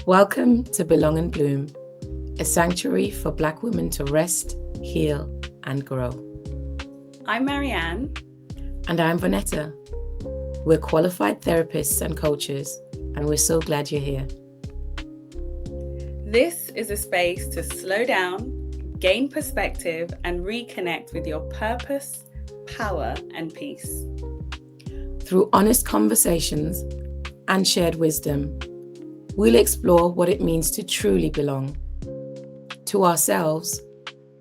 Welcome to Belong and Bloom, a sanctuary for Black women to rest, heal, and grow. I'm Marianne. And I'm Vanetta. We're qualified therapists and coaches, and we're so glad you're here. This is a space to slow down, gain perspective, and reconnect with your purpose, power, and peace. Through honest conversations and shared wisdom, we'll explore what it means to truly belong to ourselves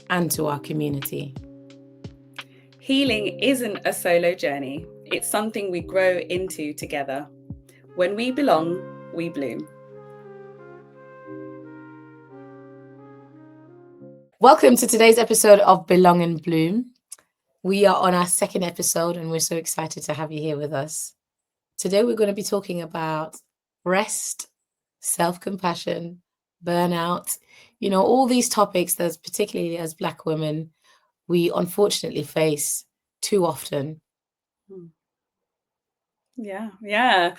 and to our community. Healing isn't a solo journey. It's something we grow into together. When we belong, we bloom. Welcome to today's episode of Belong and Bloom. We are on our second episode and we're so excited to have you here with us. Today we're going to be talking about rest, self-compassion, burnout, all these topics that particularly as Black women, we unfortunately face too often. Yeah.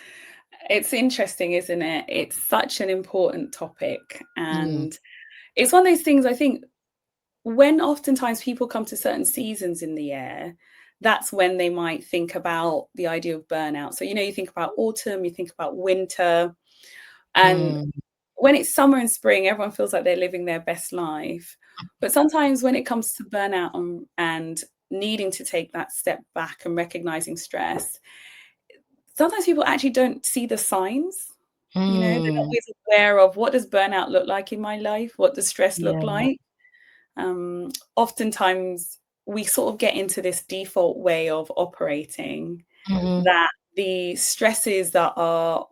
It's interesting, isn't it? It's such an important topic. And it's one of those things, I think, when oftentimes people come to certain seasons in the year, that's when they might think about the idea of burnout. So, you think about autumn, you think about winter. And when it's summer and spring, everyone feels like they're living their best life. But sometimes when it comes to burnout and needing to take that step back and recognizing stress, sometimes people actually don't see the signs. They're not always aware of what does burnout look like in my life? What does stress look like? Oftentimes we sort of get into this default way of operating that the stresses that are,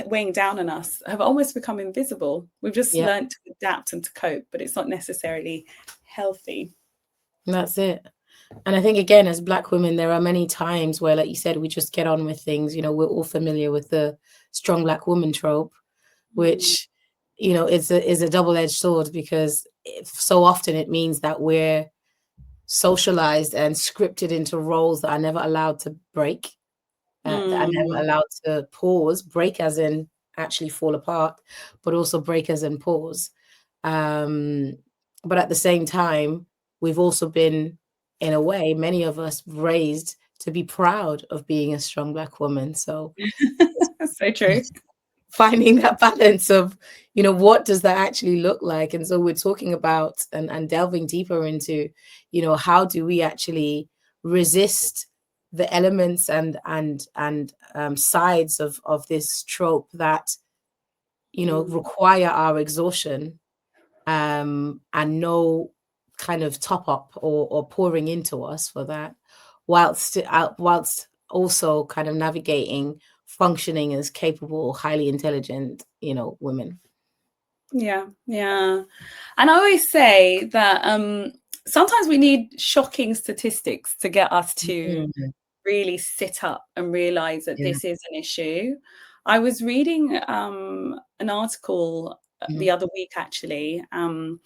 weighing down on us have almost become invisible. We've just learned to adapt and to cope, but it's not necessarily healthy. That's it. And I think, again, as Black women, there are many times where, like you said, we just get on with things. We're all familiar with the strong Black woman trope, which, is a double-edged sword, because so often it means that we're socialized and scripted into roles that are never allowed to break, that are never allowed to pause, break as in actually fall apart, but also break as in pause. But at the same time, we've also been, in a way, many of us raised to be proud of being a strong Black woman. So that's so true. Finding that balance of, what does that actually look like? And so we're talking about and delving deeper into, how do we actually resist the elements and sides of this trope that, require our exhaustion and no kind of top up or pouring into us for that, whilst also kind of navigating functioning as capable, highly intelligent, women. Yeah. And I always say that sometimes we need shocking statistics to get us to really sit up and realize that this is an issue. I was reading an article the other week, actually, and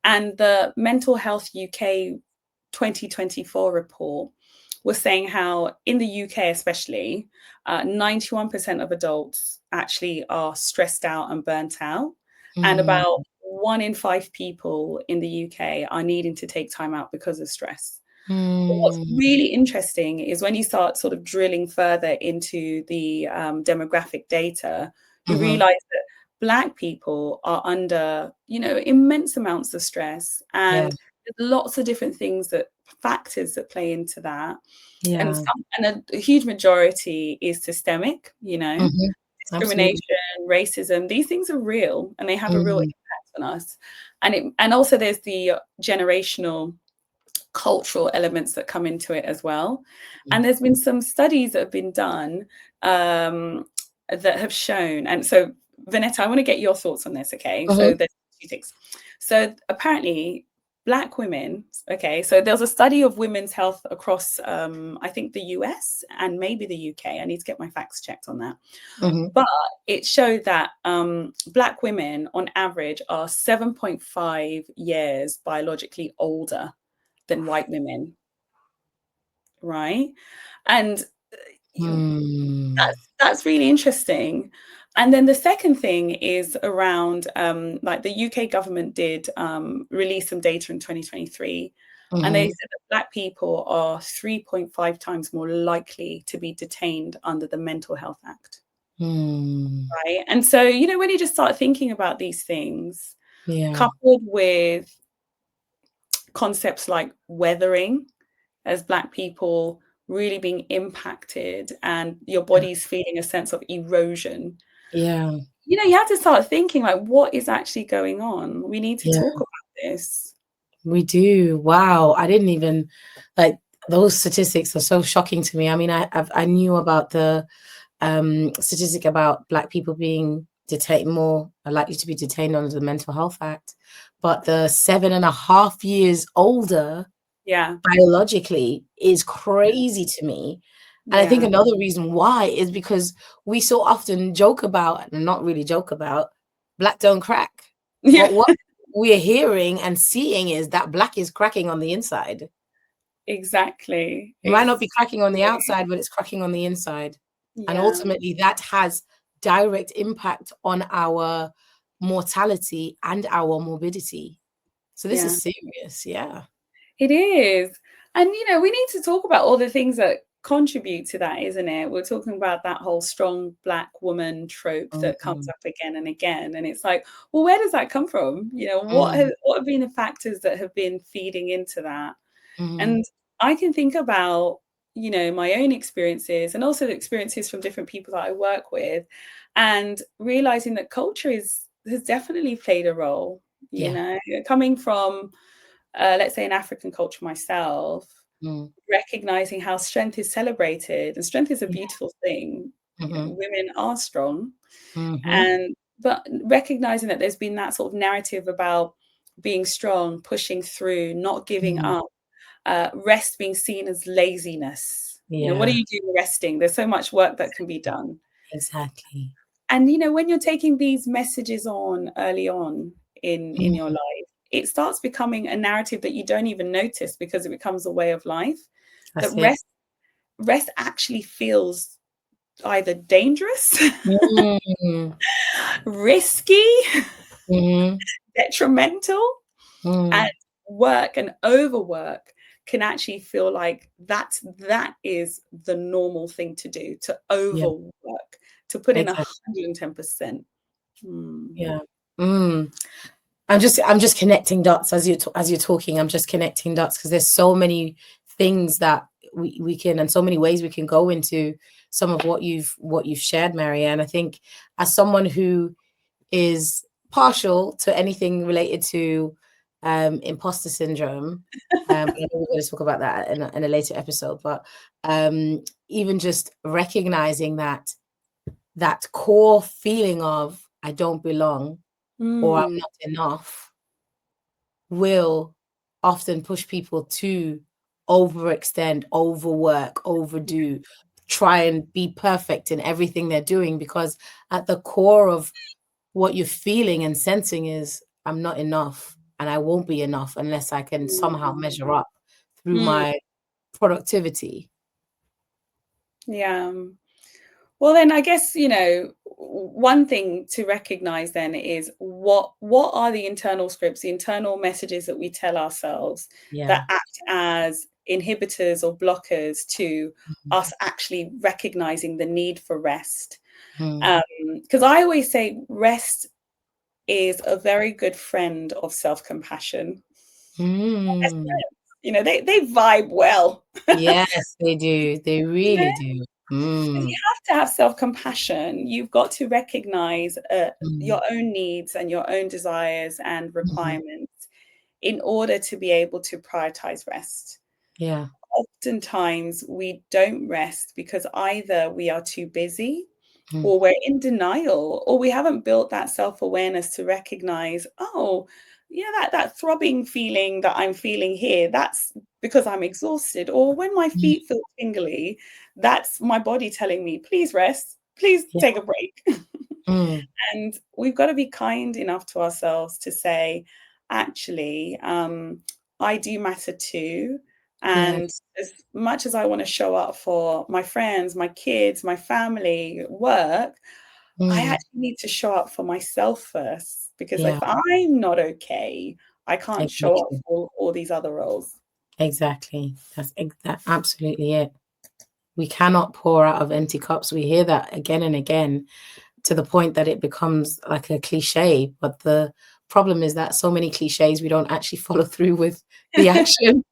the Mental Health UK 2024 report was saying how in the UK especially, 91% of adults actually are stressed out and burnt out. And about 1 in 5 people in the UK are needing to take time out because of stress. But what's really interesting is when you start sort of drilling further into the demographic data, you realize that Black people are under, immense amounts of stress, and there's lots of different factors that play into that. And a huge majority is systemic, discrimination, racism. These things are real and they have a real impact on us. And also there's the generational cultural elements that come into it as well. And there's been some studies that have been done that have shown. And so, Vanetta, I want to get your thoughts on this, okay? So there's 2 things. So apparently Black women, okay, so there's a study of women's health across, I think, the US and maybe the UK. I need to get my facts checked on that. But it showed that Black women, on average, are 7.5 years biologically older than white women, right? And that's really interesting. And then the second thing is around like the UK government did release some data in 2023, and they said that Black people are 3.5 times more likely to be detained under the Mental Health Act. Right. And so, you know, when you just start thinking about these things, coupled with concepts like weathering, as Black people really being impacted and your body's feeling a sense of erosion. You know, you have to start thinking like, what is actually going on? We need to talk about this. We do. Wow. I didn't even, like, those statistics are so shocking to me. I mean, I knew about the statistic about Black people being detained, more are likely to be detained under the Mental Health Act, but the 7.5 years older biologically is crazy to me. And I think another reason why is because we so often joke about, and not really joke about, Black don't crack. But what we're hearing and seeing is that Black is cracking on the inside. Exactly. It might not be cracking on the outside, but it's cracking on the inside. And ultimately that has direct impact on our mortality and our morbidity. So this is serious. It is. And, you know, we need to talk about all the things that contribute to that, isn't it? We're talking about that whole strong Black woman trope that comes up again and again. And it's like, well, where does that come from? You know, what have been the factors that have been feeding into that? And I can think about, you know, my own experiences and also the experiences from different people that I work with, and realizing that culture has definitely played a role, you know, coming from let's say, an African culture myself, recognizing how strength is celebrated, and strength is a beautiful thing. You know, women are strong, but recognizing that there's been that sort of narrative about being strong, pushing through, not giving up, rest being seen as laziness. You know, what are you doing resting? There's so much work that can be done. Exactly. And, you know, when you're taking these messages on early on in your life, it starts becoming a narrative that you don't even notice because it becomes a way of life. That rest actually feels either dangerous, risky, detrimental, and work and overwork can actually feel like that is the normal thing to do, to overwork, to put in 110%. I'm just connecting dots as you're talking. I'm just connecting dots because there's so many things that we can, and so many ways we can go into some of what you've shared, Marianne. I think as someone who is partial to anything related to imposter syndrome, I know we're going to talk about that in a later episode, but even just recognizing that core feeling of I don't belong or I'm not enough will often push people to overextend, overwork, overdo, try and be perfect in everything they're doing, because at the core of what you're feeling and sensing is I'm not enough, and I won't be enough unless I can somehow measure up through my productivity. Well, then I guess, you know, one thing to recognize then is what are the internal scripts, the internal messages that we tell ourselves that act as inhibitors or blockers to us actually recognizing the need for rest. Because I always say rest is a very good friend of self-compassion. You know, they vibe well. Yes, they do. They really do. If you have to have self-compassion, you've got to recognize your own needs and your own desires and requirements in order to be able to prioritize rest. Oftentimes we don't rest because either we are too busy or we're in denial, or we haven't built that self-awareness to recognize, oh, yeah, that throbbing feeling that I'm feeling here, that's because I'm exhausted. Or when my feet feel tingly, that's my body telling me, please rest, please take a break. And we've got to be kind enough to ourselves to say, actually, I do matter too. And as much as I want to show up for my friends, my kids, my family, work, I Mm. actually need to show up for myself first, because Yeah, if I'm not okay, I can't show up exactly. for all these other roles. Exactly. That's absolutely it. We cannot pour out of empty cups. We hear that again and again, to the point that it becomes like a cliche. But the problem is that so many cliches, we don't actually follow through with the action,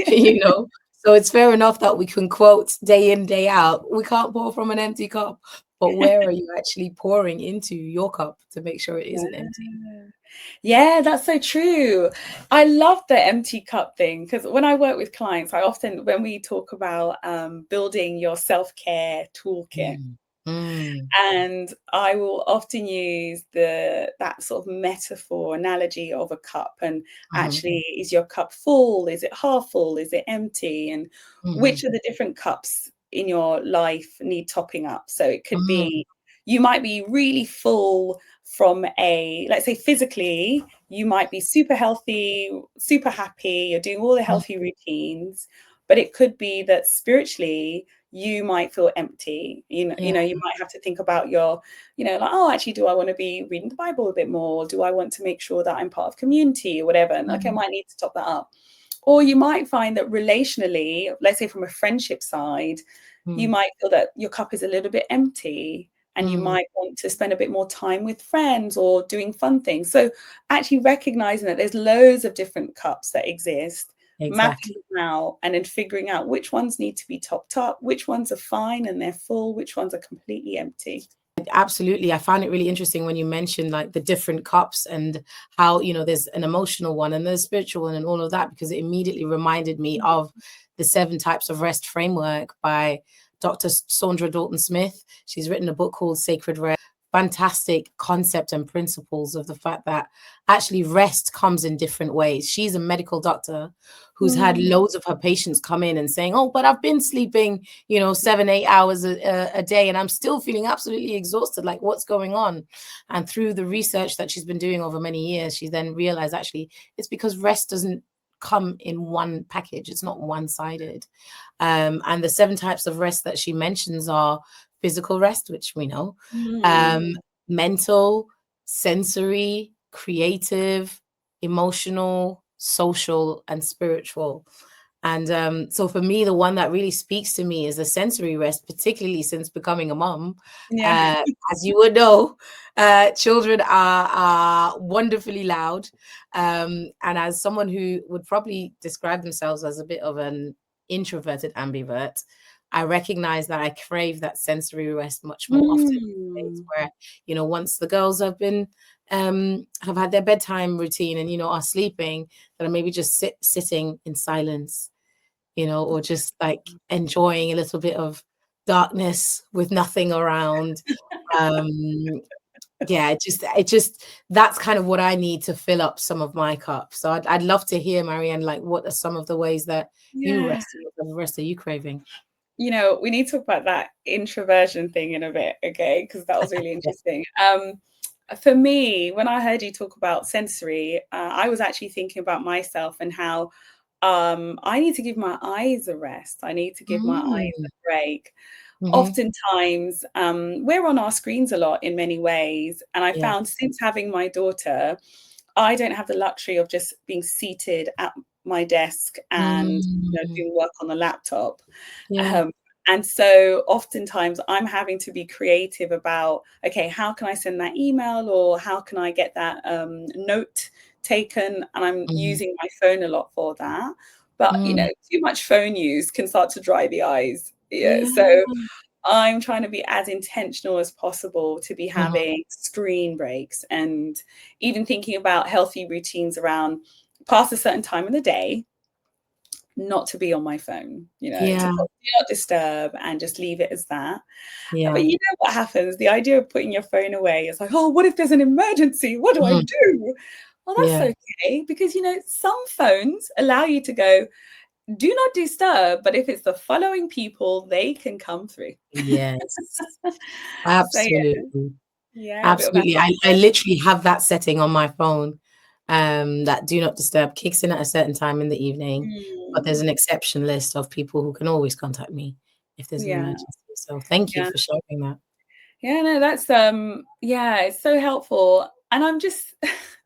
you know? So it's fair enough that we can quote day in, day out, we can't pour from an empty cup. But where are you actually pouring into your cup to make sure it isn't empty? Yeah. Yeah, that's so true. I love the empty cup thing, because when I work with clients, I often, when we talk about building your self-care toolkit, Mm. Mm. and I will often use that sort of metaphor analogy of a cup, and Mhm. actually, is your cup full? Is it half full? Is it empty? And Mhm. which of the different cups in your life need topping up? So it could Mm. be, you might be really full from a, let's say physically, you might be super healthy, super happy, you're doing all the Mm. healthy routines, but it could be that spiritually you might feel empty. Yeah. You might have to think about your, like, oh, actually, do I want to be reading the Bible a bit more? Do I want to make sure that I'm part of community or whatever? And okay, I Mm. might need to top that up. Or you might find that relationally, let's say from a friendship side, you Mm. might feel that your cup is a little bit empty, and you Mm. might want to spend a bit more time with friends or doing fun things. So actually recognizing that there's loads of different cups that exist, mapping Exactly. them out, and then figuring out which ones need to be topped up, which ones are fine and they're full, which ones are completely empty. Absolutely. I found it really interesting when you mentioned like the different cups and how, there's an emotional one and there's a spiritual one and all of that, because it immediately reminded me of the 7 Types of Rest framework by Dr. Saundra Dalton Smith. She's written a book called Sacred Rest. Fantastic concept and principles of the fact that actually rest comes in different ways. She's a medical doctor who's had Mm, loads of her patients come in and saying, oh, but I've been sleeping 7, 8 hours a day and I'm still feeling absolutely exhausted, like what's going on? And through the research that she's been doing over many years, she then realized actually it's because rest doesn't come in one package. It's not one-sided. And the 7 types of rest that she mentions are physical rest, which we know, mm. um, mental, sensory, creative, emotional, social, and spiritual. And so for me, the one that really speaks to me is a sensory rest, particularly since becoming a mom. Yeah. As you would know, children are wonderfully loud. And as someone who would probably describe themselves as a bit of an introverted ambivert, I recognize that I crave that sensory rest much more often these days, Mm. where, once the girls have had their bedtime routine and, are sleeping, that I maybe just sitting in silence, or just like enjoying a little bit of darkness with nothing around. Um, yeah, it just that's kind of what I need to fill up some of my cup. So I'd love to hear, Marianne, like what are some of the ways that you Yeah. rest, what the rest are you craving? We need to talk about that introversion thing in a bit, okay? Because that was really Yeah. interesting. For me, when I heard you talk about sensory, I was actually thinking about myself and how I need to give my eyes a rest. I need to give my eyes Mm. a break. Mhm. Oftentimes, we're on our screens a lot in many ways. And I Yeah. found since having my daughter, I don't have the luxury of just being seated at my desk and Mm. doing work on the laptop. Yeah. Um, and so oftentimes I'm having to be creative about, okay, how can I send that email, or how can I get that note taken? And I'm Mhm. using my phone a lot for that. But, Mm. too much phone use can start to dry the eyes. Yeah. Yeah. So I'm trying to be as intentional as possible to be Mhm. having screen breaks, and even thinking about healthy routines around past a certain time in the day, not to be on my phone, to Yeah. put do not disturb and just leave it as that. But Yeah. you know what happens? The idea of putting your phone away is like, oh, what if there's an emergency? What do I Mhm. do? Well, that's Yeah. okay, because some phones allow you to go, do not disturb, but if it's the following people, they can come through. Yes. So yeah, Absolutely. yeah, a bit of Absolutely. I that. literally have that setting on my phone, that do not disturb kicks in at a certain time in the evening, but there's Mm, an exception list of people who can always contact me if there's an yeah, emergency. So thank you yeah. for sharing that. Yeah, no, that's yeah, it's so helpful. And I'm just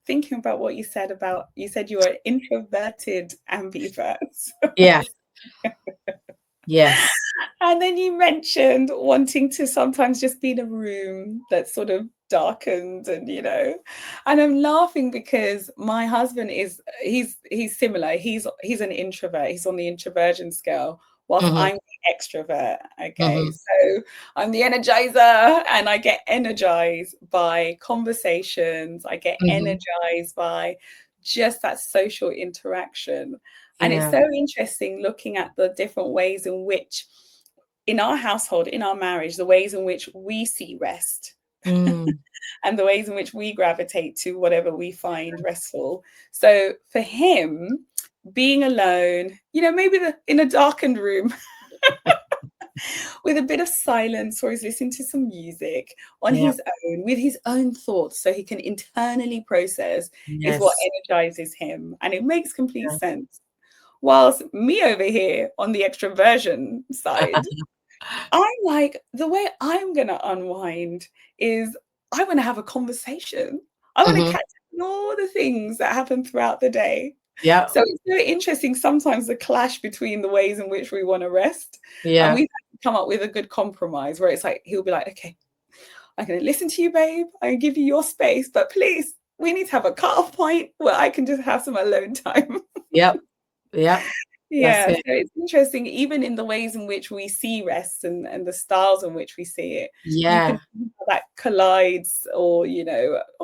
thinking about what you said about, you said you were introverted ambiverts. Yes. Yes. And then you mentioned wanting to sometimes just be in a room that's sort of darkened and, and I'm laughing because my husband he's similar. He's an introvert. He's on the introversion scale, whilst Mm-hmm. I'm the extrovert. Okay. Mm-hmm. So I'm the energizer, and I get energized by conversations. I get Mm-hmm. energized by just that social interaction. And it's Yeah. so interesting looking at the different ways in which, in our household, in our marriage, the ways in which we see rest Mm. and the ways in which we gravitate to whatever we find restful. So for him, being alone, maybe in a darkened room with a bit of silence, or he's listening to some music on Yeah. his own with his own thoughts so he can internally process, is what Yes. energizes him. And it makes complete Yeah. sense. Whilst me over here on the extroversion side, I'm like, the way I'm going to unwind is I want to have a conversation. I want to Mm-hmm. catch up on all the things that happen throughout the day. Yeah. So it's very interesting sometimes the clash between the ways in which we want to rest. And Yeah. we've had to come up with a good compromise where it's like, he'll be like, okay, I'm going to listen to you, babe. I'm going to give you your space, but please, we need to have a cutoff point where I can just have some alone time. Yep. Yep. That's Yeah, so it. it's interesting, even in the ways in which we see rest and the styles in which we see it, you can Yeah. see how that collides or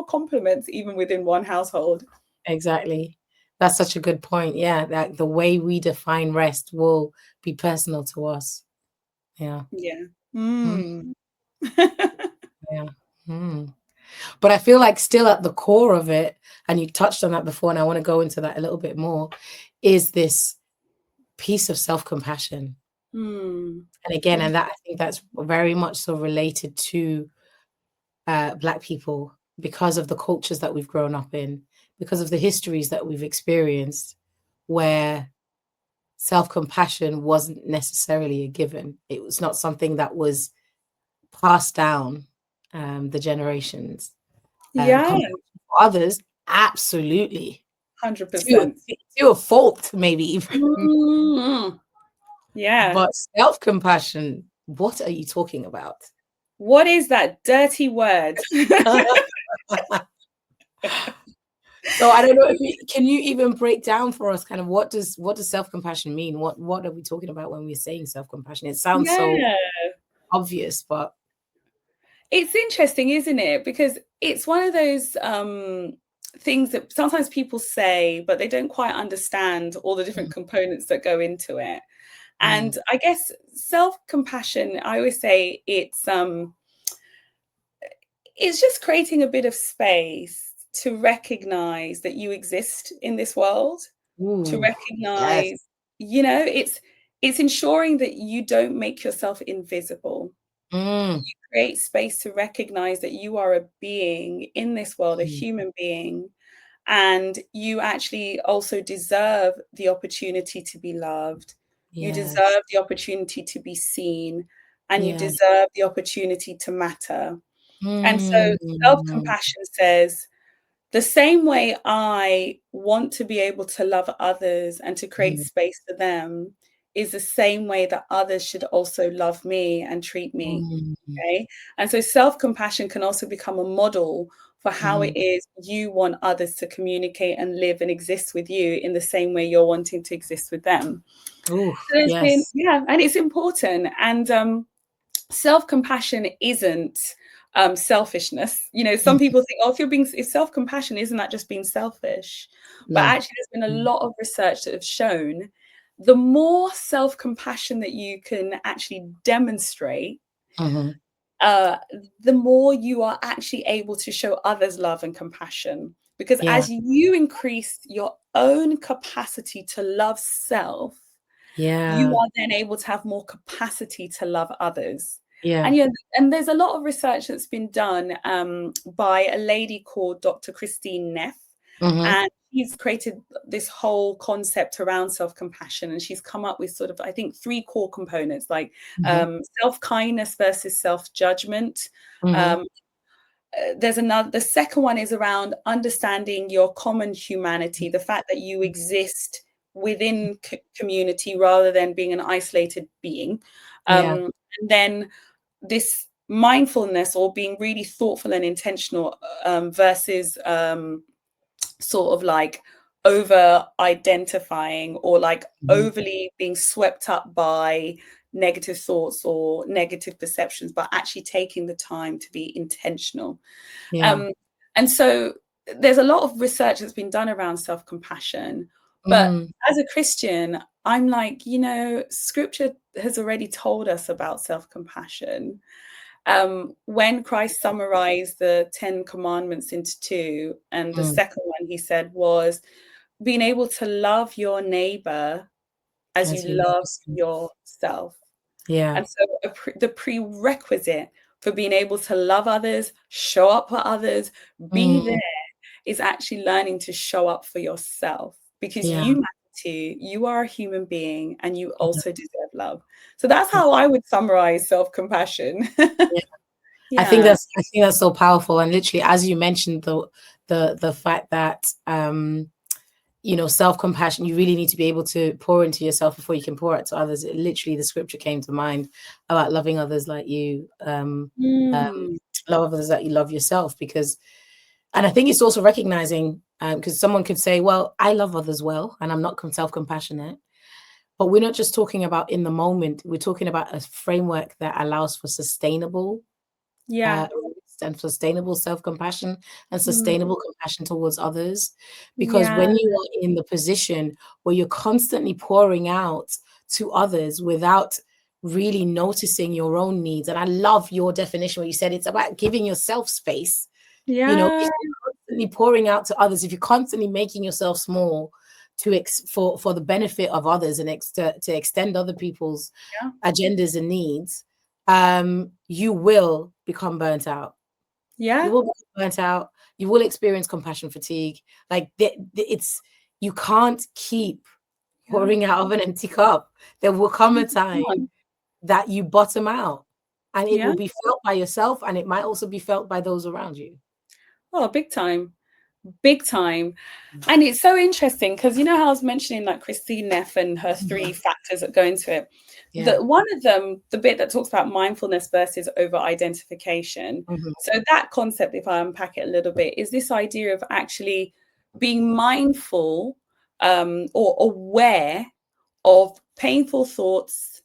complements even within one household. Exactly. That's such a good point. Yeah, that the way we define rest will be personal to us. Yeah. Yeah. Mm, Mm. yeah. Mm. But I feel like still at the core of it, and you touched on that before, and I want to go into that a little bit more, is this piece of self-compassion. Mm. And again, Yeah. and that I think that's very much so related to Black people because of the cultures that we've grown up in, because of the histories that we've experienced, where self-compassion wasn't necessarily a given. It was not something that was passed down the generations. Yeah, Compassion for others, absolutely. To 100%. to a fault, maybe even. Mm. Yeah. But self-compassion, what are you talking about? What is that dirty word? So I don't know if can you even break down for us kind of what does self-compassion mean? What are we talking about when we're saying self-compassion? It sounds so Yeah. obvious, but It's interesting, isn't it? Because it's one of those things that sometimes people say, but they don't quite understand all the different mm, components that go into it. mm, And I guess self-compassion, I always say it's just creating a bit of space to recognize that you exist in this world, to ooh, yes. recognize, it's ensuring that you don't make yourself invisible. Mm, You create space to recognize that you are a being in this world, a mm, human being, and you actually also deserve the opportunity to be loved. You yes. deserve the opportunity to be seen, and you Yeah. deserve the opportunity to matter. And so Mm, self-compassion says, the same way I want to be able to love others and to create mm, space for them is the same way that others should also love me and treat me. mm, Okay. And so self-compassion can also become a model for how it mm. is you want others to communicate and live and exist with you in the same way you're wanting to exist with them. Ooh, So there's been, yes. yeah, and it's important. And self-compassion isn't selfishness. Some Mm, people think, oh, if self-compassion, isn't that just being selfish? But no. actually, there's been a Mm, lot of research that have shown the more self-compassion that you can actually demonstrate, mhm. uh, the more you are actually able to show others love and compassion. Because Yeah. as you increase your own capacity to love self, you Yeah. are then able to have more capacity to love others. Yeah. And and there's a lot of research that's been done by a lady called Dr. Christine Neff. Mm-hmm. And she's created this whole concept around self-compassion, and she's come up with sort of, I think, 3 core components, like Mm-hmm. self-kindness versus self-judgment. Mm-hmm. There's another, the second one is around understanding your common humanity, the fact that you exist within community rather than being an isolated being. Yeah. And then this mindfulness, or being really thoughtful and intentional, versus sort of like over identifying, or like Mm-hmm. overly being swept up by negative thoughts or negative perceptions, but actually taking the time to be intentional. Yeah. Um, and so there's a lot of research that's been done around self-compassion. But Mm. as a Christian, I'm like, scripture has already told us about self-compassion. When Christ summarized the 10 commandments into 2, and the Mm. second one he said was being able to love your neighbor as you As you love love yourself. yourself. Yeah. And so the prerequisite for being able to love others, show up for others, be there, Mm. is actually learning to show up for yourself, because Yeah. you matter too. You are a human being, and you Yeah. also deserve love. So that's Yeah. how I would summarize self-compassion. Yeah. Yeah. I think that's so powerful. And literally, as you mentioned, the fact that self-compassion, you really need to be able to pour into yourself before you can pour it to others. Literally, the scripture came to mind about loving others like you Mm. love others like you love yourself. And I think it's also recognizing, because someone could say, well, I love others well, and I'm not self-compassionate. But we're not just talking about in the moment. We're talking about a framework that allows for sustainable Yeah. and sustainable self-compassion and Mm. sustainable compassion towards others. Because Yeah. when you are in the position where you're constantly pouring out to others without really noticing your own needs, and I love your definition where you said it's about giving yourself space. If Yeah. you're constantly pouring out to others, if you're constantly making yourself small for the benefit of others and to extend other people's Yeah. agendas and needs, you will become burnt out. You Yeah. will become burnt out. You will experience compassion fatigue. Like you can't keep Yeah. pouring out of an empty cup. There will come a Come time on. that you bottom out, and it Yeah. will be felt by yourself, and it might also be felt by those around you. Oh, big time. Big time. And it's so interesting because how I was mentioning like Christine Neff and her 3 factors that go into it. Yeah. One of them, the bit that talks about mindfulness versus over identification. Mhm. So that concept, if I unpack it a little bit, is this idea of actually being mindful, or aware of painful thoughts,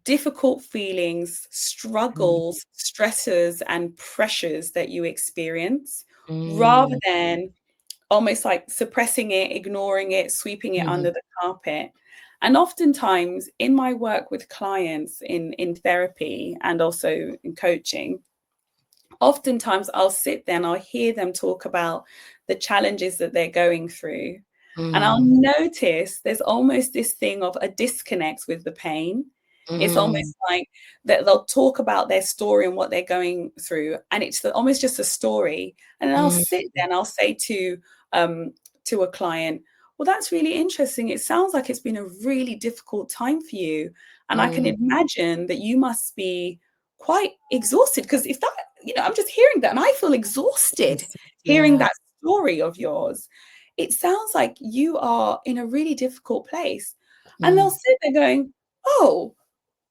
difficult feelings, Mm. struggles, stresses, and pressures that you experience, rather Mm. than almost like suppressing it, ignoring it, sweeping it Mhm. under the carpet. And oftentimes in my work with clients in therapy and also in coaching, oftentimes I'll sit there and I'll hear them talk about the challenges that they're going through. And I'll Mm. notice there's almost this thing of a disconnect with the pain. It's Mm. almost like that they'll talk about their story and what they're going through, and it's almost just a story. And then I'll Mm. sit there and I'll say to a client, well, that's really interesting. It sounds like it's been a really difficult time for you. And I can Mm. imagine that you must be quite exhausted, because if that, I'm just hearing that and I feel exhausted hearing Yeah. that story of yours. It sounds like you are in a really difficult place. And they'll Mm. sit there going, oh,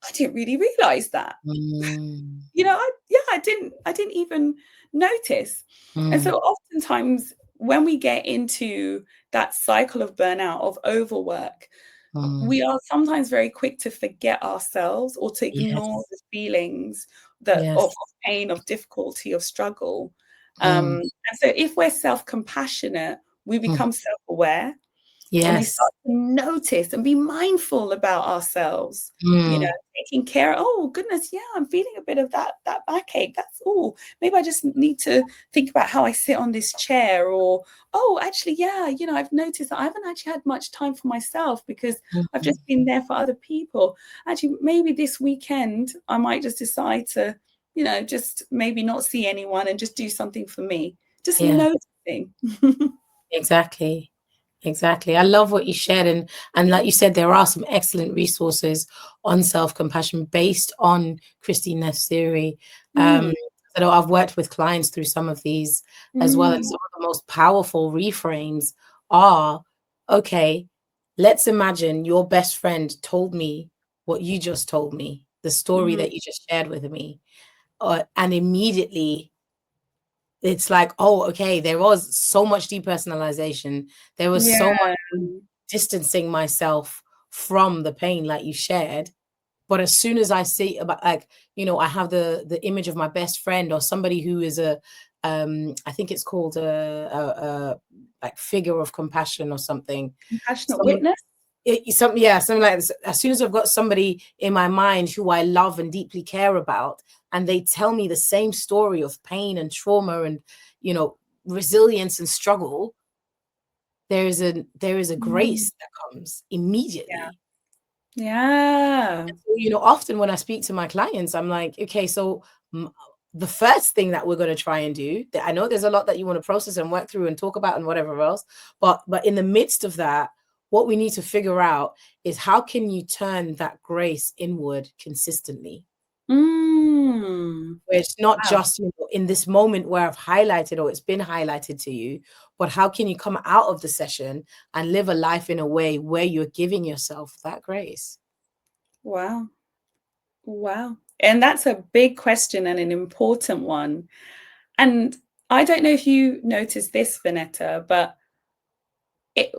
I didn't really realize that. Mm. I didn't even notice. And Mm. so oftentimes when we get into that cycle of burnout, of overwork, Mm. we are sometimes very quick to forget ourselves or to ignore Yes. the feelings of Yes. pain, of difficulty, of struggle. Mm. And so if we're self-compassionate, we Mm. become self-aware, and we Yes. start to notice and be mindful about ourselves, Mm. taking care. Oh goodness, yeah, I'm feeling a bit of that backache. That's, oh, maybe I just need to think about how I sit on this chair. Or, oh, actually, yeah, I've noticed that I haven't actually had much time for myself because I've Mm. just been there for other people. Actually, maybe this weekend I might just decide to, just maybe not see anyone and just do something for me. Just Yeah. noticing. Exactly. Exactly. I love what you shared, and like you said, there are some excellent resources on self-compassion based on Christine Neff's theory. Um, Mm, I know I've worked with clients through some of these as well, and mm, some of the most powerful reframes are, okay, let's imagine your best friend told me what you just told me, the story mm. that you just shared with me, and immediately it's like, oh, okay, there was so much depersonalization. There was so Yeah. much distancing myself from the pain like you shared. But as soon as I see about, like, I have the image of my best friend or somebody who is I think it's called a like figure of compassion or something. Compassionate Someone witness. something, yeah, something like this. As soon as I've got somebody in my mind who I love and deeply care about, and they tell me the same story of pain and trauma and you know resilience and struggle, there is a Mm, grace that comes immediately. yeah. So, often when I speak to my clients, I'm like, okay, so mm, the first thing that we're going to try and do, I know there's a lot that you want to process and work through and talk about and whatever else, but in the midst of that, what we need to figure out is how can you turn that grace inward consistently? Mm. Where it's not Wow. just in this moment where I've highlighted or it's been highlighted to you, but how can you come out of the session and live a life in a way where you're giving yourself that grace? Wow. Wow. And that's a big question and an important one. And I don't know if you noticed this, Vanetta, but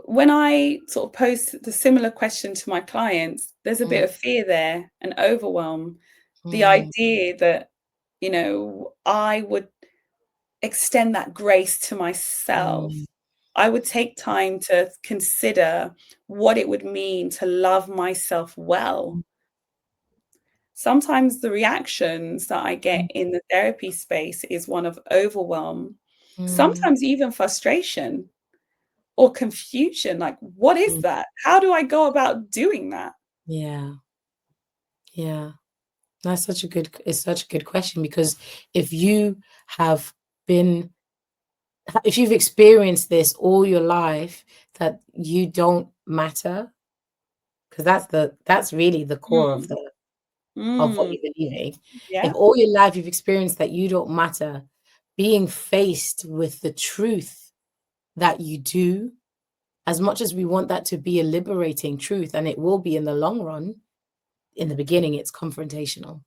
when I sort of pose the similar question to my clients, there's a bit Mm, of fear there and overwhelm. The mm, idea that, I would extend that grace to myself. mm, I would take time to consider what it would mean to love myself well. Sometimes the reactions that I get mm, in the therapy space is one of overwhelm, mm, sometimes even frustration or confusion. Like, what is mm. that? How do I go about doing that? Yeah, yeah. It's such a good question because if you have been, if you've experienced this all your life, that you don't matter, because that's really the core of Mm, the of what mm, you're believing. If yeah, all your life you've experienced that you don't matter, being faced with the truth that you do, as much as we want that to be a liberating truth, and it will be in the long run, in the beginning, it's confrontational.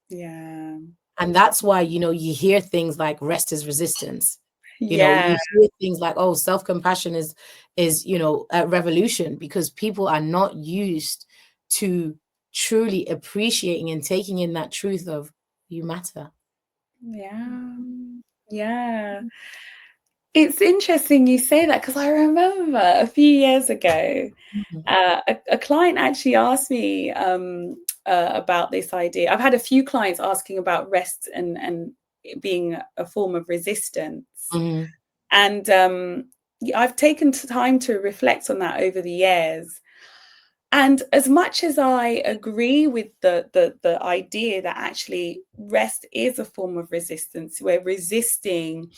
yeah, And that's why, you hear things like rest is resistance. yeah, You hear things like, oh, self-compassion is, a revolution because people are not used to truly appreciating and taking in that truth of you matter. yeah, yeah. It's interesting you say that because I remember a few years ago, Mhm. a client actually asked me about this idea. I've had a few clients asking about rest and it being a form of resistance, Mhm. and I've taken time to reflect on that over the years. And as much as I agree with the idea that actually rest is a form of resistance, we're resisting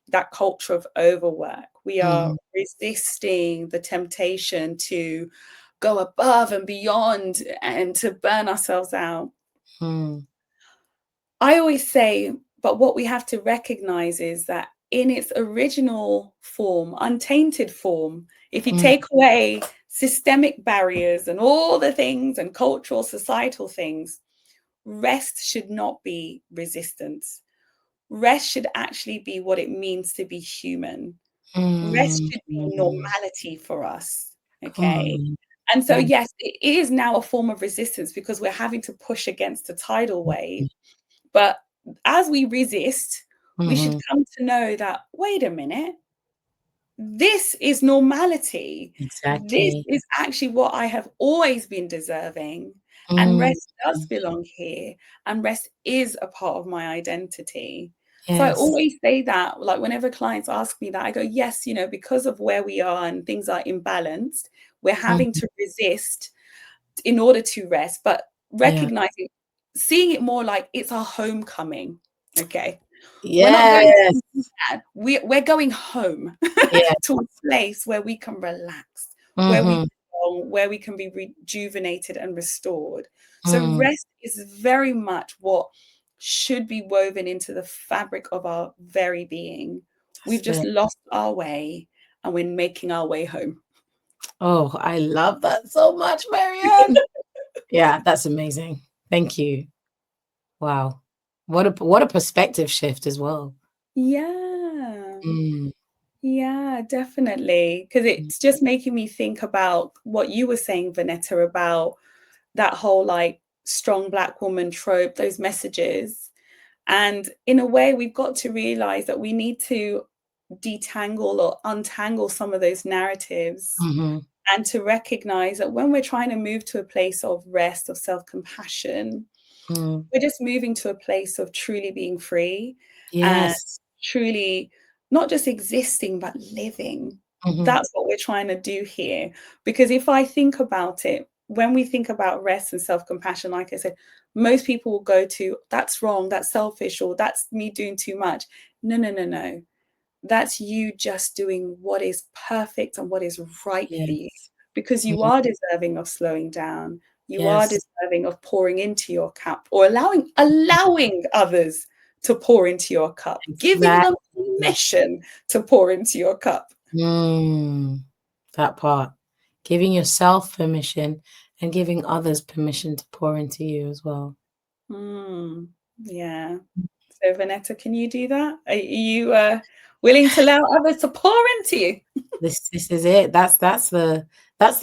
that culture of overwork. We are Mhm. resisting the temptation to go above and beyond and to burn ourselves out. Mhm. I always say, but what we have to recognize is that in its original form, untainted form, if you Mhm. take away systemic barriers and all the things and cultural, societal things, rest should not be resistance. Rest should actually be what it means to be human. Rest should be Mhm. normality for us. Come Okay. on. And so, Yeah. yes, it is now a form of resistance because we're having to push against a tidal wave. But as we resist, we should Mhm. come to know that, wait a minute, this is normality. This Exactly. is actually what I have always been deserving. And Mm. rest does belong here. And rest is a part of my identity. So I Yes. always say that, like, whenever clients ask me that, I go, yes, because of where we are and things are imbalanced, we're having Mhm. to resist in order to rest, but Yeah. recognizing, seeing it more like it's our homecoming. Okay. We're not Yes. going to do that. We're going home Yeah. to a place where we can relax, where we Mm-hmm. belong, where we can be rejuvenated and restored. So Mm. rest is very much what should be woven into the fabric of our very being. We've That's just it. lost our way and we're making our way home. Oh, I love that so much, Marianne. Yeah, that's amazing. Thank you. Wow. What a perspective shift as well. Yeah. Mm. Yeah, definitely. Because Mm. it's just making me think about what you were saying, Vanetta, about that whole like strong Black woman trope, those messages. And in a way, we've got to realize that we need to detangle or untangle some of those narratives Mm-hmm. and to recognize that when we're trying to move to a place of rest, of self-compassion, Mm. we're just moving to a place of truly being free and Yes. truly not just existing, but living. Mm-hmm. That's what we're trying to do here. Because if I think about it, when we think about rest and self-compassion, like I said, most people will go to, that's wrong, that's selfish, or that's me doing too much. No, no, no, no. That's you just doing what is perfect and what is right for you. Yes. Because you Mm. are deserving of slowing down. You are Yes. deserving of pouring into your cup or allowing others to pour into your cup, giving them Exactly. permission to pour into your cup. Mm. That part. Giving yourself permission and giving others permission to pour into you as well. Mm, yeah. So, Vanetta, can you do that? Are you willing to allow others to pour into you? This is it. That's the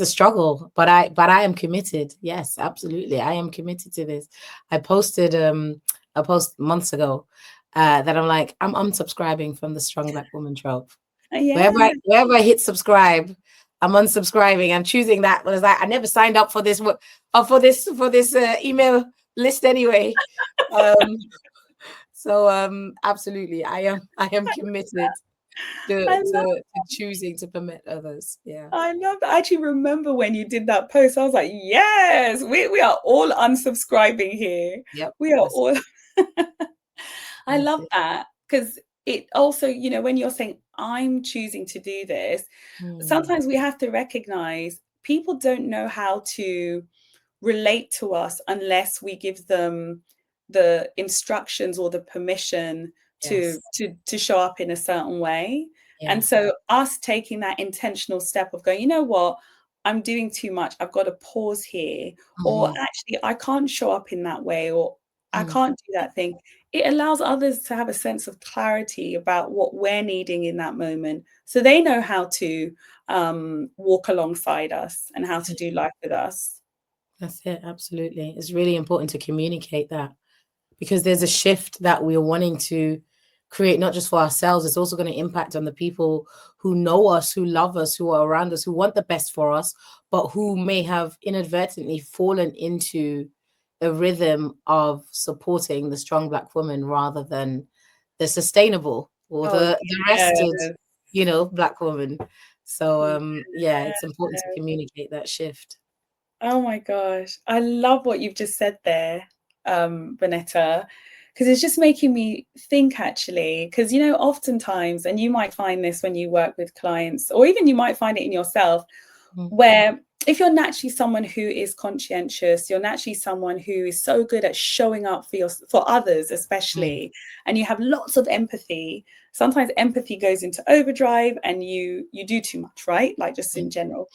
struggle. But I am committed. Yes, absolutely. I am committed to this. I posted a post months ago that I'm like, I'm unsubscribing from the strong Black woman trope. Yeah. Wherever I hit subscribe, I'm unsubscribing. I'm choosing that. But it's like I never signed up for this for this email list anyway. Um, so absolutely, I am committed I to choosing to permit others. Yeah. I love that. I actually remember when you did that post. I was like, yes, we are all unsubscribing here. Yep. We are all. I That's love it. that because it also, when you're saying, I'm choosing to do this, Mm. sometimes we have to recognize people don't know how to relate to us unless we give them the instructions or the permission to Yes. to show up in a certain way. Yeah. And so us taking that intentional step of going, you know what, I'm doing too much, I've got to pause here, or Hmm. actually I can't show up in that way, or I Mm. can't do that thing. It allows others to have a sense of clarity about what we're needing in that moment, so they know how to walk alongside us and how That's to it. do life with us. That's it. Absolutely. It's really important to communicate that because there's a shift that we're wanting to create, not just for ourselves. It's also going to impact on the people who know us, who love us, who are around us, who want the best for us, but who may have inadvertently fallen into a rhythm of supporting the strong Black woman rather than the sustainable or Oh, the yes. rested, Black woman. So yeah, Yeah. it's important to communicate that shift. Oh my gosh. I love what you've just said there, Vanetta, because it's just making me think actually, because oftentimes, and you might find this when you work with clients, or even you might find it in yourself, Mm. where if you're naturally someone who is conscientious, you're naturally someone who is so good at showing up for others, Mm. especially, and you have lots of empathy. Sometimes empathy goes into overdrive and you do too much, right? Like just in Mm. general.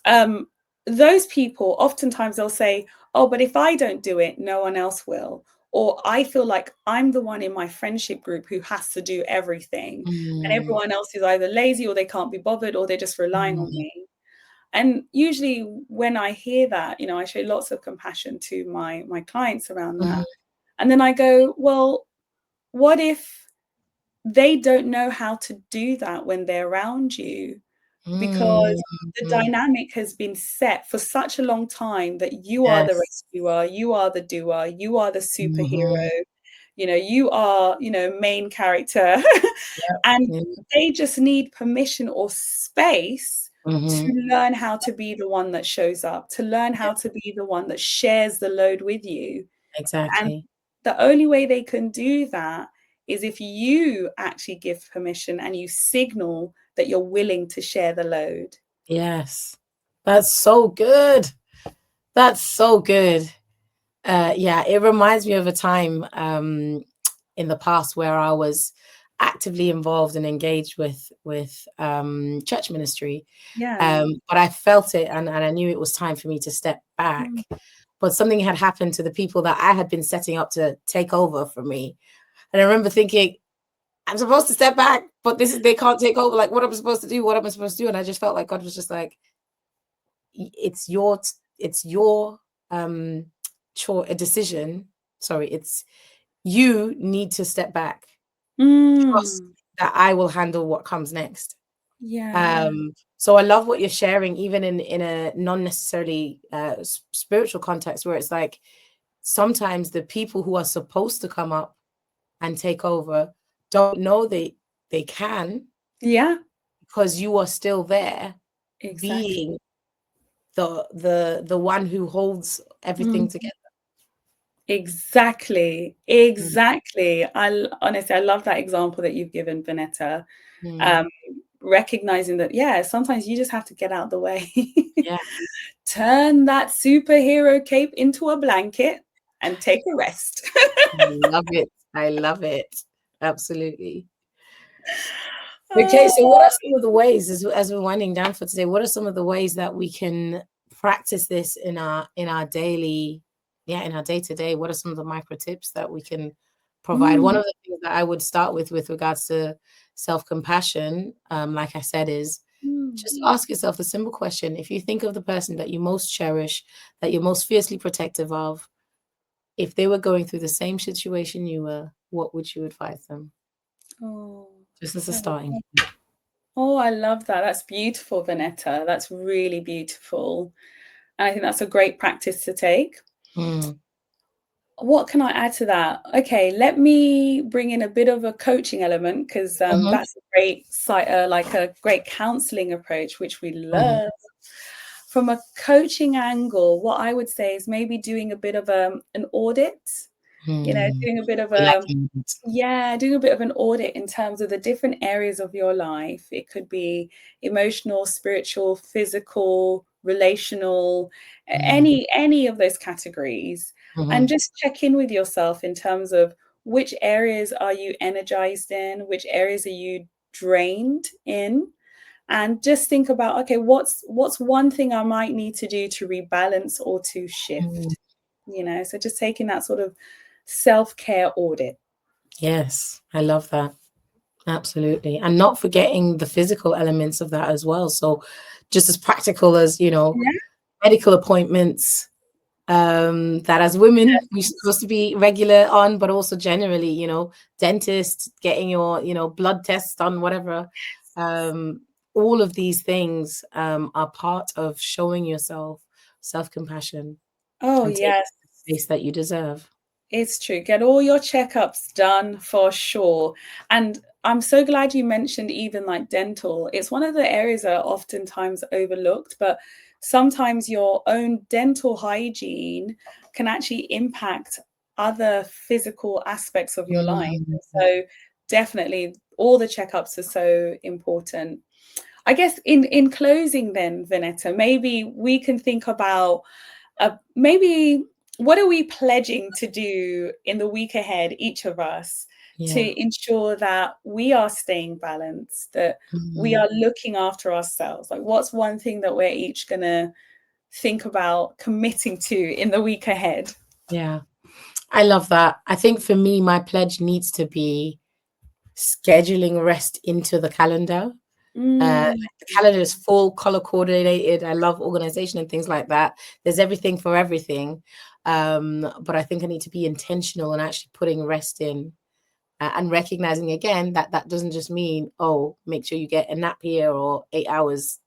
Um, those people, oftentimes they'll say, oh, but if I don't do it, no one else will. Or I feel like I'm the one in my friendship group who has to do everything. And Mm. everyone else is either lazy or they can't be bothered or they're just relying on Mm. me. And usually when I hear that, I show lots of compassion to my clients around Mhm. that. And then I go, well, what if they don't know how to do that when they're around you? Because the Mm. dynamic has been set for such a long time that you are the Yes. rescuer, you are the doer, you are the superhero, Mhm. you are, main character. Yep. And Yeah. they just need permission or space to Mhm. learn how to be the one that shows up, to learn Yeah, how to be the one that shares the load with you. And exactly. the only way they can do that is if you actually give permission and you signal that you're willing to share the load. Yes. That's so good. That's so good. Yeah, it reminds me of a time in the past where I was actively involved and engaged with church ministry. Yeah. But I felt it, and I knew it was time for me to step back. Mm. But something had happened to the people that I had been setting up to take over for me. And I remember thinking, I'm supposed to step back, but they can't take over. Like, what am I supposed to do? What am I supposed to do? And I just felt like God was just like, it's your a decision. Sorry, it's you need to step back. Trust Mm. that I will handle what comes next. Yeah. So I love what you're sharing, even in a non necessarily spiritual context, where it's like sometimes the people who are supposed to come up and take over don't know they can, Yeah. because you are still there, Exactly. being the one who holds everything Mm. together. Exactly. Mm, Exactly. Honestly, I love that example that you've given, Vanetta. mm, Um, recognizing that, yeah, sometimes you just have to get out the way. yeah, Turn that superhero cape into a blanket and take a rest. I love it. I love it. Absolutely. Okay, Oh, so what are some of the ways, as we're winding down for today, what are some of the ways that we can practice this in our daily, in our day-to-day? What are some of the micro tips that we can provide? One mm, of the things that I would start with regards to self-compassion, like I said, is just mm. ask yourself the simple question. If you think of the person that you most cherish, that you're most fiercely protective of, if they were going through the same situation you were, what would you advise them? Oh, Just as a I starting. love oh, I love that. That's beautiful, Vanetta. That's really beautiful. And I think that's a great practice to take. Mm, What can I add to that? Okay, let me bring in a bit of a coaching element because mhm, that's a great like a great counseling approach, which we mhm, love. From a coaching angle, what I would say is maybe doing a bit of an audit. mm. Doing a bit of I like a it. yeah, doing a bit of an audit in terms of the different areas of your life. It could be emotional, spiritual, physical, relational, Mm, any of those categories, and mhm, just check in with yourself in terms of which areas are you energized in, which areas are you drained in, and just think about, okay, what's one thing I might need to do to rebalance or to mm. shift, so just taking that sort of self-care audit. Yes, I love that. Absolutely. And not forgetting the physical elements of that as well. So just as practical as, Yeah. medical appointments, that as women we're supposed to be regular on, but also generally, dentist, getting your, blood tests done, whatever. Um, all of these things are part of showing yourself self-compassion Oh, and taking yes, the space that you deserve. it's true. Get all your checkups done for sure. And I'm so glad you mentioned even like dental. It's one of the areas that are oftentimes overlooked, but sometimes your own dental hygiene can actually impact other physical aspects of your life. Mm, So definitely all the checkups are so important. I guess in closing then, Vanetta, maybe we can think about maybe what are we pledging to do in the week ahead, each of us, yeah. to ensure that we are staying balanced, that we Mm, are looking after ourselves? Like, what's one thing that we're each going to think about committing to in the week ahead? yeah. I love that. I think for me, my pledge needs to be scheduling rest into the calendar. Mm, The calendar is full, color coordinated. I love organization and things like that. There's everything for everything. But I think I need to be intentional and actually putting rest in, and recognizing again that that doesn't just mean, oh, make sure you get a nap here or 8 hours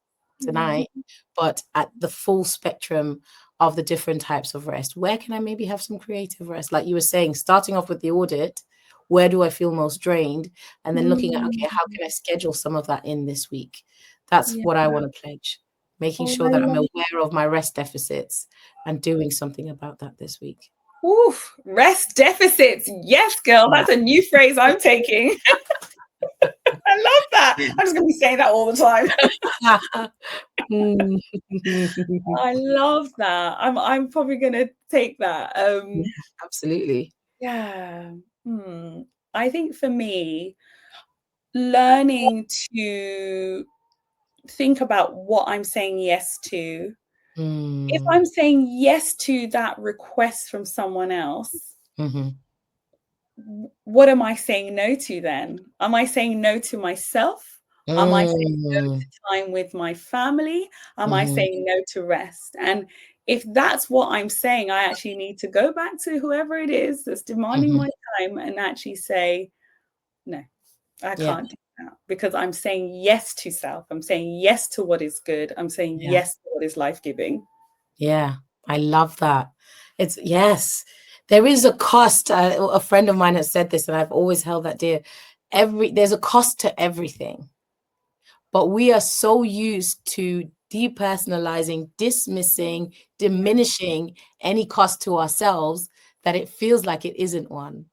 mm, tonight, but at the full spectrum of the different types of rest. Where can I maybe have some creative rest? Like you were saying, starting off with the audit, where do I feel most drained? And then looking at, okay, mm, how can I schedule some of that in this week? That's yeah. what I want to pledge, making Oh, sure that I'm aware of my rest deficits and doing something about that this week. Oof, rest deficits. Yes, girl, that's a new phrase I'm taking. I love that. I'm just going to be saying that all the time. I love that. I'm probably going to take that. Yeah, absolutely. Yeah. I think for me, learning to think about what I'm saying yes to. If I'm saying yes to that request from someone else, what am I saying no to then? Am I saying no to myself? Am I saying no to time with my family? Am I saying no to rest? And if that's what I'm saying, I actually need to go back to whoever it is that's demanding my time and actually say, no, I can't do that, because I'm saying yes to self. I'm saying yes to what is good. I'm saying yes to what is life-giving. Yeah, I love that. It's yes, there is a cost. A friend of mine has said this, and I've always held that dear. There's a cost to everything, but we are so used to depersonalizing, dismissing, diminishing any cost to ourselves that it feels like it isn't one.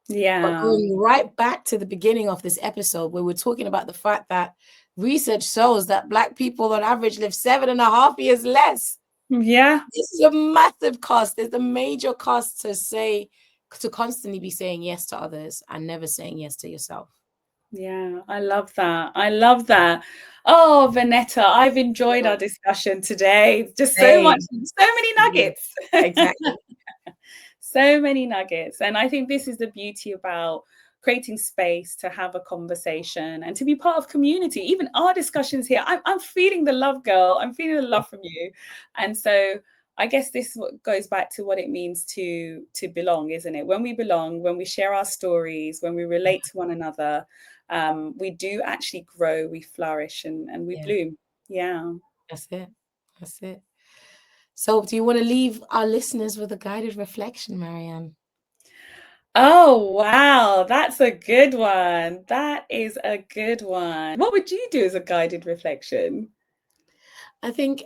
But going right back to the beginning of this episode, where we're talking about the fact that research shows that Black people on average live 7.5 years less. Yeah. This is a massive cost. There's a major cost to constantly be saying yes to others and never saying yes to yourself. Yeah, I love that. I love that. Oh, Vanetta, I've enjoyed our discussion today. Just so much, so many nuggets. Exactly. So many nuggets. And I think this is the beauty about creating space to have a conversation and to be part of community. Even our discussions here, I'm feeling the love, girl. I'm feeling the love from you. And so I guess this goes back to what it means to belong, isn't it? When we belong, when we share our stories, when we relate to one another, we do actually grow, we flourish, and we bloom. Yeah. That's it. That's it. So do you want to leave our listeners with a guided reflection, Marianne? Oh, wow. That's a good one. That is a good one. What would you do as a guided reflection? I think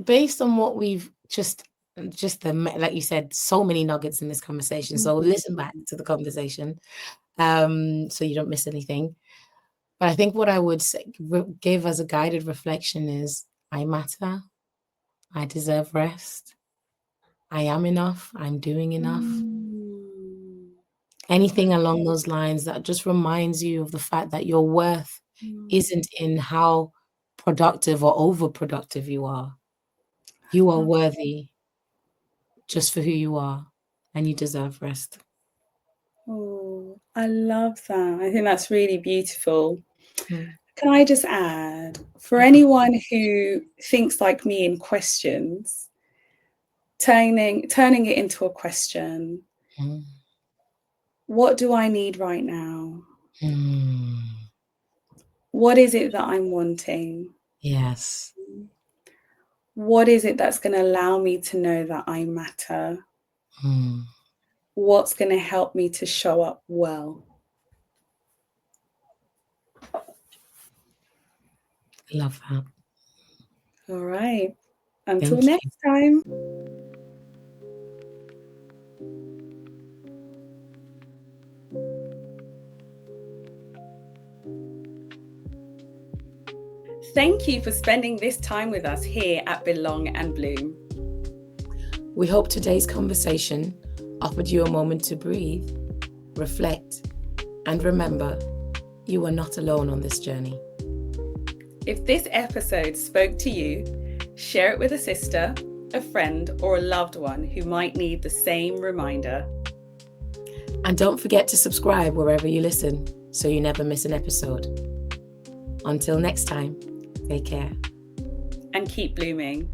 based on what we've just like you said, so many nuggets in this conversation. So listen back to the conversation so you don't miss anything. But I think what I would say, give as a guided reflection is, I matter. I deserve rest. I am enough. I'm doing enough. Anything along those lines that just reminds you of the fact that your worth isn't in how productive or overproductive you are. You are worthy just for who you are, and you deserve rest. Oh, I love that. I think that's really beautiful. Can I just add, for anyone who thinks like me in questions, turning it into a question. What do I need right now? What is it that I'm wanting? Yes. What is it that's going to allow me to know that I matter? What's going to help me to show up well? Love that. All right. Until next time. Thank you for spending this time with us here at Belong and Bloom. We hope today's conversation offered you a moment to breathe, reflect, and remember you are not alone on this journey. If this episode spoke to you, share it with a sister, a friend, or a loved one who might need the same reminder. And don't forget to subscribe wherever you listen so you never miss an episode. Until next time, take care. And keep blooming.